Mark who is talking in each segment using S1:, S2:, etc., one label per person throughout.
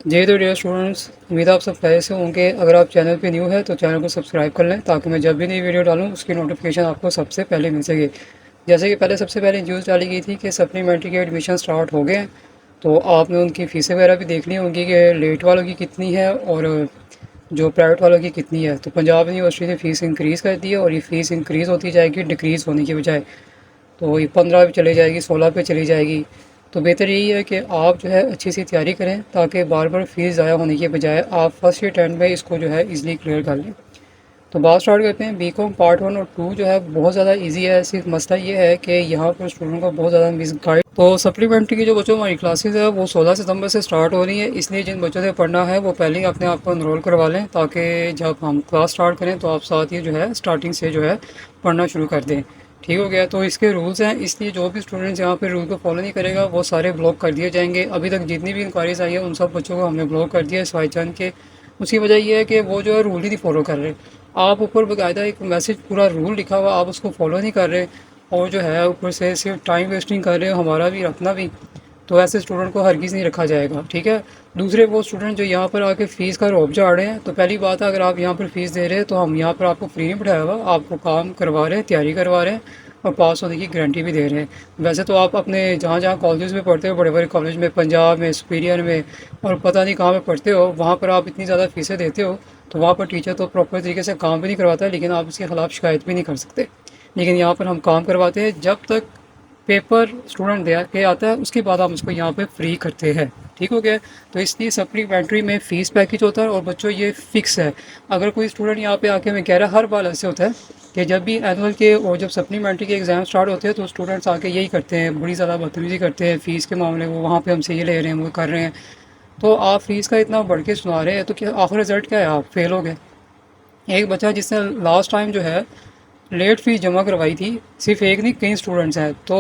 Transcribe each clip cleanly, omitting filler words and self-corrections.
S1: जी तो dear students, उम्मीद है आप सब खैरियत से होंगे। अगर आप चैनल पे न्यू है तो चैनल को सब्सक्राइब कर लें ताकि मैं जब भी नई वीडियो डालूँ उसकी नोटिफिकेशन आपको सबसे पहले मिल सके। जैसे कि पहले सबसे पहले न्यूज़ डाली गई थी कि सप्लीमेंट्री के एडमिशन स्टार्ट हो गए हैं, तो आपने उनकी फ़ीसें वगैरह भी देख ली होंगी कि लेट वालों की कितनी है और जो प्राइवेट वालों की कितनी है। तो पंजाब यूनिवर्सिटी ने फ़ीस इंक्रीज़ कर दी है और ये फ़ीस इंक्रीज़ होती जाएगी डिक्रीज़ होने की बजाय। तो ये 15 पे चली जाएगी, 16 पे चली जाएगी। तो बेहतर यही है कि आप जो है अच्छी सी तैयारी करें ताकि बार बार फीस ज़ाया होने के बजाय आप फर्स्ट अटेम्प्ट में इसको जो है इजीली क्लियर कर लें। तो बात स्टार्ट करते हैं। बीकॉम पार्ट 1 और 2 जो है बहुत ज़्यादा इजी है। सिर्फ मसला ये है कि यहाँ पर स्टूडेंट को बहुत ज़्यादा मिस गाइड। तो सप्लीमेंट्री की जो बच्चों हमारी क्लासेस है वो 16 सितंबर से स्टार्ट हो रही है, इसलिए जिन बच्चों से पढ़ना है वो पहले ही अपने आप को इनरोल करवा लें ताकि जब हम क्लास स्टार्ट करें तो आप साथ ही जो है स्टार्टिंग से जो है पढ़ना शुरू कर दें। ठीक हो गया। तो इसके रूल्स हैं, इसलिए जो भी स्टूडेंट्स यहाँ पे रूल को फॉलो नहीं करेगा वो सारे ब्लॉक कर दिए जाएंगे। अभी तक जितनी भी इंक्वायरीज आई है उन सब बच्चों को हमने ब्लॉक कर दिया है सिवाय चंद के। उसकी वजह यह है कि वो जो है रूल ही नहीं फॉलो कर रहे। आप ऊपर बाकायदा एक मैसेज पूरा रूल लिखा हुआ आप उसको फॉलो नहीं कर रहे और जो है ऊपर से सिर्फ टाइम वेस्टिंग कर रहे हो, हमारा भी अपना भी। तो ऐसे स्टूडेंट को हरगिज़ नहीं रखा जाएगा, ठीक है। दूसरे वो स्टूडेंट जो यहाँ पर आके फ़ीस का रौब झाड़ रहे हैं, तो पहली बात है अगर आप यहाँ पर फ़ीस दे रहे हैं तो हम यहाँ पर आपको फ्री नहीं बिठाया हुआ, आपको काम करवा रहे हैं, तैयारी करवा रहे हैं और पास होने की गारंटी भी दे रहे हैं। वैसे तो आप अपने जहाँ जहाँ कॉलेज में पढ़ते हो, बड़े बड़े कॉलेज में, पंजाब में, सुपीरियर में और पता नहीं कहाँ पे पढ़ते हो, वहाँ पर आप इतनी ज़्यादा फ़ीसें देते हो तो वहाँ पर टीचर तो प्रॉपर तरीके से काम भी नहीं करवाता है, लेकिन आप उसके ख़िलाफ़ शिकायत भी नहीं कर सकते। लेकिन यहाँ पर हम काम करवाते हैं, जब तक पेपर स्टूडेंट दे के आता है उसके बाद हम उसको यहाँ पे फ्री करते हैं। ठीक हो गया। तो इसलिए सप्लीमेंट्री में फ़ीस पैकेज होता है और बच्चों ये फ़िक्स है। अगर कोई स्टूडेंट यहाँ पे आके मैं कह रहा हर बार ऐसे होता है कि जब भी एनुअल के और जब सप्लीमेंट्री के एग्ज़ाम स्टार्ट होते हैं तो स्टूडेंट्स आके यही करते हैं, बड़ी ज़्यादा बदतमीज़ी करते हैं फ़ीस के मामले में, वो वहाँ पे हमसे ये ले रहे हैं, वो कर रहे हैं। तो आप फ़ीस का इतना बढ़ के सुना रहे हैं तो क्या आखिर रिज़ल्ट क्या है? आप फेल हो गए। एक बच्चा जिसने लास्ट टाइम जो है लेट फ़ीस जमा करवाई थी, सिर्फ एक नहीं कई स्टूडेंट्स हैं, तो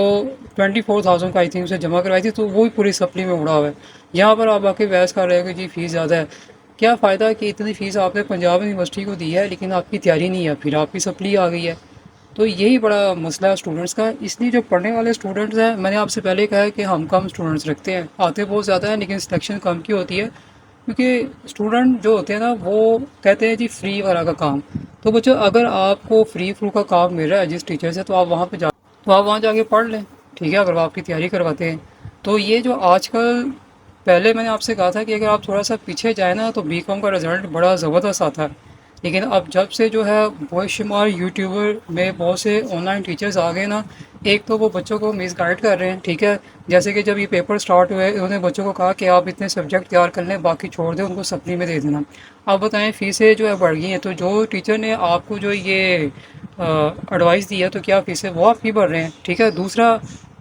S1: 24,000 का आई थिंक उसे जमा करवाई थी, तो वो भी पूरी सप्ली में उड़ा हुआ है। यहाँ पर आप आके बहस कर रहे हो कि जी फ़ीस ज़्यादा है। क्या फ़ायदा कि इतनी फ़ीस आपने पंजाब यूनिवर्सिटी को दी है लेकिन आपकी तैयारी नहीं है, फिर आपकी सप्ली आ गई है। तो यही बड़ा मसला है स्टूडेंट्स का। इसलिए जो पढ़ने वाले स्टूडेंट्स हैं, मैंने आपसे पहले कहा है कि हम कम स्टूडेंट्स रखते हैं, आते बहुत ज़्यादा हैं लेकिन सिलेक्शन कम की होती है, क्योंकि स्टूडेंट जो होते हैं ना वो कहते हैं जी फ्री वाला का काम। तो बच्चों अगर आपको फ्री फ्रू का काम मिल रहा है जिस टीचर से, तो आप वहाँ पे जा, तो आप वहाँ जाके पढ़ लें, ठीक है, अगर वो आपकी तैयारी करवाते हैं। तो ये जो आजकल, पहले मैंने आपसे कहा था कि अगर आप थोड़ा सा पीछे जाए ना तो बीकॉम का रिज़ल्ट बड़ा ज़बरदस्त आता है, लेकिन अब जब से जो है बेशुमार यूट्यूबर में बहुत से ऑनलाइन टीचर्स आ गए ना, एक तो वो बच्चों को मिस गाइड कर रहे हैं, ठीक है। जैसे कि जब ये पेपर स्टार्ट हुए उन्होंने बच्चों को कहा कि आप इतने सब्जेक्ट तैयार कर लें, बाकी छोड़ दें, उनको सप्ली में दे देना। अब बताएं फ़ीसें जो है बढ़ गई हैं, तो जो टीचर ने आपको जो ये एडवाइस दी है तो क्या फ़ीसें वो आपकी बढ़ रहे हैं, ठीक है। दूसरा,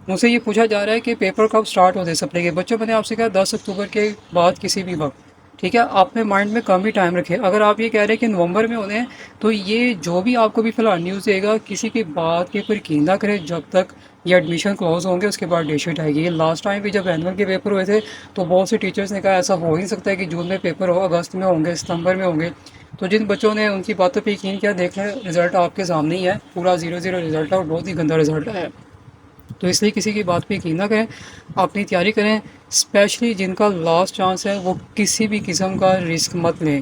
S1: मुझसे ये पूछा जा रहा है कि पेपर कब स्टार्ट होते हैं सप्ली के। बच्चों मैंने आपसे कहा 10 अक्टूबर के बाद किसी भी वक्त, ठीक है। आपने माइंड में कम ही टाइम रखे। अगर आप ये कह रहे हैं कि नवंबर में होने हैं, तो ये जो भी आपको भी फिलहाल न्यूज़ देगा किसी की बात के ऊपर यकीन ना करें जब तक ये एडमिशन क्लोज होंगे उसके बाद डेट शीट आएगी। ये लास्ट टाइम भी जब एनुअल के पेपर हुए थे तो बहुत से टीचर्स ने कहा ऐसा हो ही नहीं सकता है कि जून में पेपर हो, अगस्त में होंगे, सितंबर में होंगे। तो जिन बच्चों ने उनकी बातों पर यकीन किया, देख लें रिज़ल्ट आपके सामने ही है, पूरा 0-0 रिज़ल्ट है और बहुत ही गंदा रिज़ल्ट है। तो इसलिए किसी की बात पे यकीन ना करें, अपनी तैयारी करें। स्पेशली जिनका लास्ट चांस है वो किसी भी किस्म का रिस्क मत लें।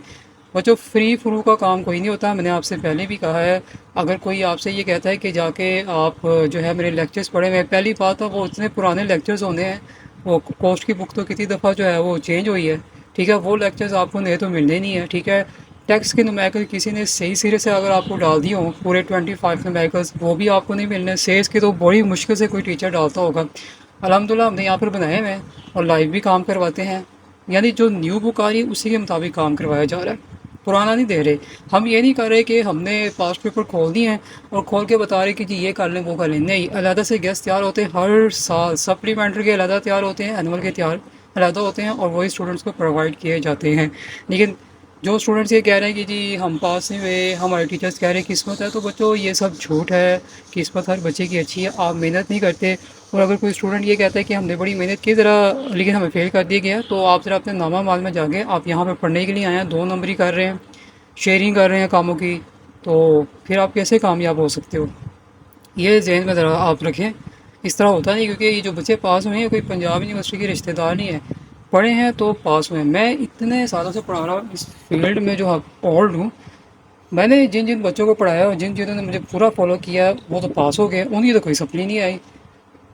S1: बच्चों फ्री फ्रू का काम कोई नहीं होता, मैंने आपसे पहले भी कहा है। अगर कोई आपसे ये कहता है कि जाके आप जो है मेरे लेक्चर्स पढ़े, मैं पहली बात है वो इतने पुराने लेक्चर्स होने हैं, वो कोस्ट की बुक तो कितनी दफ़ा जो है वो चेंज हुई है, ठीक है। वो लेक्चर्स आपको नए तो मिलने नहीं है, ठीक है। टेक्स्ट के नुमेरिकल किसी ने सही सिरे से अगर आपको डाल दिए हों पूरे 25 नुमेरिकल्स, वो भी आपको नहीं मिलने। सेस के तो बड़ी मुश्किल से कोई टीचर डालता होगा। अल्हम्दुलिल्लाह हमने यहाँ पर बनाए हुए हैं और लाइव भी काम करवाते हैं, यानी जो न्यू बुक आ रही है उसी के मुताबिक काम करवाया जा रहा है, पुराना नहीं दे रहे। हम ये नहीं कर रहे कि हमने पास्ट पेपर खोल दिए हैं और खोल के बता रहे कि जी ये कर लें वो कर लें, नहीं। अलहदा से गेस्ट तैयार होते हैं हर साल, सप्लीमेंट्री के अलहदा तैयार होते हैं, एनुअल के तैयार अलहदा होते हैं और वही स्टूडेंट्स को प्रोवाइड किए जाते हैं। लेकिन जो स्टूडेंट्स ये कह रहे हैं कि जी हम पास नहीं हुए, हमारे टीचर्स कह रहे हैं किस्मत है, तो बच्चों ये सब झूठ है। किस्मत हर बच्चे की अच्छी है, आप मेहनत नहीं करते। और अगर कोई स्टूडेंट ये कहता है कि हमने बड़ी मेहनत की ज़रा लेकिन हमें फेल कर दिया गया, तो आप ज़रा अपने नामा माल में जाके, आप यहाँ पर पढ़ने के लिए आए हैं, 2 नंबरी कर रहे हैं, शेयरिंग कर रहे हैं कामों की, तो फिर आप कैसे कामयाब हो सकते हो? ये जहन में ज़रा आप रखें। इस तरह होता नहीं, क्योंकि ये जो बच्चे पास हुए हैं कोई पंजाब यूनिवर्सिटी के रिश्तेदार नहीं है। पढ़े हैं तो पास हुए हैं। मैं इतने सालों से पढ़ा रहा हूँ इस फील्ड में, जो ओल्ड हूँ। मैंने जिन जिन बच्चों को पढ़ाया और जिन जिन्होंने मुझे पूरा फॉलो किया वो तो पास हो गए, उनकी तो कोई सप्ली नहीं आई।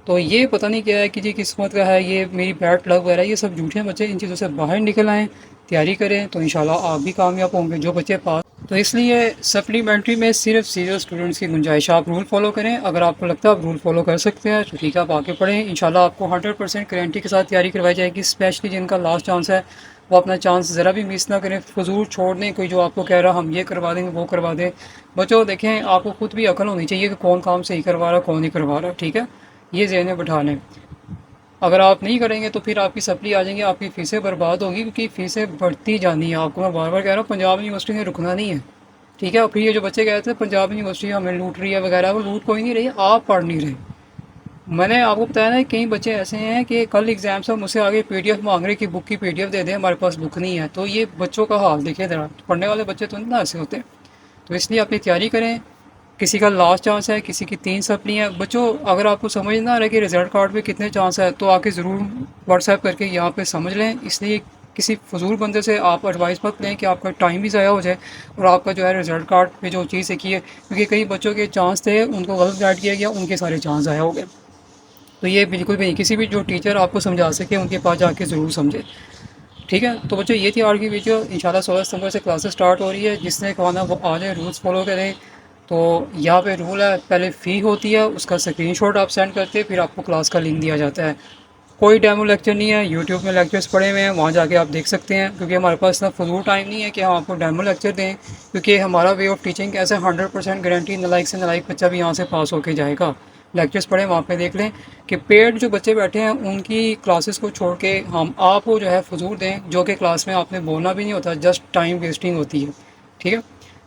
S1: तो ये पता नहीं क्या है कि जी किस्मत का है, ये मेरी बैड लक वगैरह, ये सब झूठे हैं। बच्चे इन चीज़ों से बाहर निकल आएँ, तैयारी करें तो इंशाल्लाह आप भी कामयाब होंगे, जो बच्चे पास। तो इसलिए सप्लीमेंट्री में सिर्फ सीरियस स्टूडेंट्स की गुंजाइश। आप रूल फॉलो करें, अगर आपको लगता है आप रूल फॉलो कर सकते हैं तो ठीक है, आप आगे पढ़ें। इंशाल्लाह आपको 100% गारंटी के साथ तैयारी करवाई जाएगी। स्पेशली जिनका लास्ट चांस है वो अपना चांस ज़रा भी मिस ना करें, फजूल छोड़ दें। कोई जो आपको कह रहा हम ये करवा देंगे वो करवा दें। बच्चों देखें, आपको खुद भी अकल होनी चाहिए कि कौन काम सही करवा रहा कौन नहीं करवा रहा, ठीक है, ये ज़हन में बिठा लें। अगर आप नहीं करेंगे तो फिर आपकी सप्ली आ जाएंगी, आपकी फ़ीसें बर्बाद होगी, क्योंकि फ़ीसें बढ़ती जानी है। आपको मैं बार बार कह रहा हूँ, पंजाब यूनिवर्सिटी ने रुकना नहीं है, ठीक है। और फिर ये जो बच्चे कहते हैं पंजाब यूनिवर्सिटी हमें लूट रही है वगैरह, वो लूट कोई नहीं रही, आप पढ़ नहीं रहे। मैंने आपको बताया ना, कई बच्चे ऐसे हैं कि कल एग्जाम से मुझसे आगे पीडीएफ मांग रहे कि बुक की पीडीएफ दे दें, हमारे पास बुक नहीं है। तो ये बच्चों का हाल देखिए ज़रा, पढ़ने वाले बच्चे तो नहीं ना ऐसे होते। तो इसलिए अपनी तैयारी करें। किसी का लास्ट चांस है, किसी की 3 सप्ली हैं। बच्चों अगर आपको समझ ना आ रहा कि रिज़ल्ट कार्ड पे कितने चांस है, तो आके ज़रूर व्हाट्सएप करके यहाँ पे समझ लें। इसलिए किसी फजूल बंदे से आप एडवाइस मत लें कि आपका टाइम भी ज़ाया हो जाए और आपका जो है रिज़ल्ट कार्ड पे जो चीज़ लिखी है, क्योंकि कई बच्चों के चांस थे उनको गलत गाइड किया गया, उनके सारे चांस ज़ाया हो गए। तो ये बिल्कुल भी नहीं, किसी भी जो टीचर आपको समझा सके उनके पास जाके ज़रूर समझे, ठीक है। तो बच्चों ये थी आज की वीडियो। इंशाल्लाह 16 सितंबर से क्लासेस स्टार्ट हो रही है, जिसने कहना वो आ जाए, रूल्स फॉलो करें। तो यहाँ पे रूल है, पहले फ़ी होती है, उसका स्क्रीनशॉट आप सेंड करते हैं, फिर आपको क्लास का लिंक दिया जाता है। कोई डेमो लेक्चर नहीं है, यूट्यूब में लेक्चर्स पड़े हुए हैं, वहाँ जाके आप देख सकते हैं। क्योंकि हमारे पास इतना फजूल टाइम नहीं है कि हम आपको डेमो लेक्चर दें, क्योंकि हमारा वे ऑफ टीचिंग ऐसे 100% गारंटी, नालायक से नालायक बच्चा भी यहाँ से पास होके जाएगा। लेक्चर्स पढ़े वहाँ पे देख लें कि पेड जो बच्चे बैठे हैं उनकी क्लासेस को छोड़ के हम आपको जो है फजूल दें, जो कि क्लास में आपने बोलना भी नहीं होता, जस्ट टाइम वेस्टिंग होती है, ठीक है।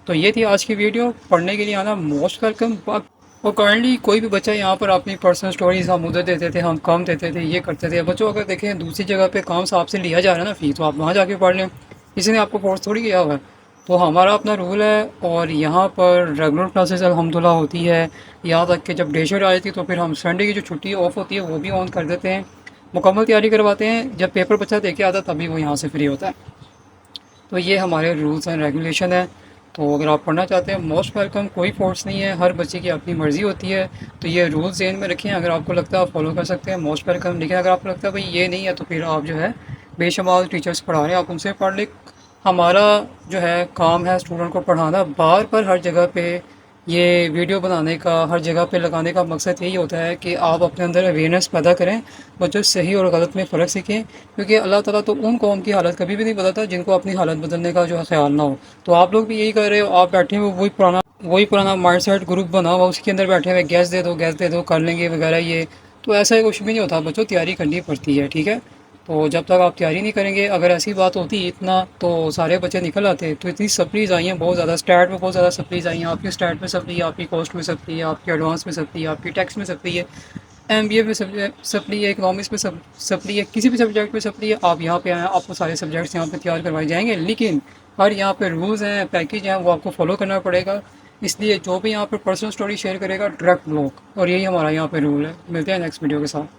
S1: तो ये थी आज की वीडियो। पढ़ने के लिए आना मोस्ट वेलकम। और करंटली कोई भी बच्चा यहाँ पर अपनी पर्सनल स्टोरीज, हम उधर देते थे, हम कम देते थे, ये करते थे। बच्चों अगर देखें दूसरी जगह पे काम से आपसे लिया जा रहा है ना फ़ी, तो आप वहाँ जाके पढ़ लें, किसी ने आपको फोर्स थोड़ी किया हुआ है। तो हमारा अपना रूल है। और यहाँ पर रेगुलर क्लासेस अल्हम्दुलिल्लाह होती है, यहाँ तक कि जब डे शिफ्ट आ जाती है तो फिर हम संडे की जो छुट्टी ऑफ होती है वो भी ऑन कर देते हैं, मुकम्मल तैयारी करवाते हैं। जब पेपर बच्चा दे के आता तभी वो यहाँ से फ्री होता है। तो ये हमारे रूल्स एंड रेगुलेशन है। तो अगर आप पढ़ना चाहते हैं मोस्ट वेलकम, कोई फोर्स नहीं है, हर बच्चे की अपनी मर्ज़ी होती है। तो ये रूल्स ज़हन में रखें, अगर आपको लगता है आप फॉलो कर सकते हैं मोस्ट वेलकम। लेकिन अगर आपको लगता है भाई ये नहीं है तो फिर आप जो है बेशुमार टीचर्स पढ़ा रहे हैं, आप उनसे पढ़ लें। हमारा जो है काम है स्टूडेंट को पढ़ाना। बार पर हर जगह पे ये वीडियो बनाने का, हर जगह पे लगाने का मकसद यही होता है कि आप अपने अंदर अवेयरनेस पैदा करें, बच्चों सही और गलत में फ़र्क सीखें। क्योंकि अल्लाह ताला तो उन कौम की हालत कभी भी नहीं बताता जिनको अपनी हालत बदलने का जो है ख्याल ना हो। तो आप लोग भी यही कर रहे हो, आप बैठे हुए वही पुराना माइंड सेट ग्रुप बना हुआ, उसके अंदर बैठे हुए गैस दे दो कर लेंगे वगैरह। ये तो ऐसा कुछ भी नहीं होता बच्चों, तैयारी करनी पड़ती है, ठीक है। तो जब तक आप तैयारी नहीं करेंगे, अगर ऐसी बात होती इतना तो सारे बच्चे निकल आते। तो इतनी सप्लीज़ आई हैं बहुत ज़्यादा, स्टैट में बहुत ज़्यादा सप्लीज़ आई हैं। आपकी स्टैट में सप्ली है, आपकी कॉस्ट में सप्ली है, आपकी एडवांस में सप्ली है, आपकी टैक्स में सप्ली है, एमबीए में सप्ली है, इकोनॉमिक्स में सप्ली है, किसी भी सब्जेक्ट में सप्ली है। आप यहाँ पे आएँ, आपको सारे सब्जेक्ट्स यहाँ पे तैयार करवाए जाएंगे। लेकिन हर यहाँ पे रूल्स हैं, पैकेज हैं, वो आपको फॉलो करना पड़ेगा। इसलिए जो भी यहाँ पे पर्सनल स्टोरी शेयर करेगा डायरेक्ट ब्लॉक, और यही हमारा यहाँ पे रूल है। मिलते हैं नेक्स्ट वीडियो के साथ।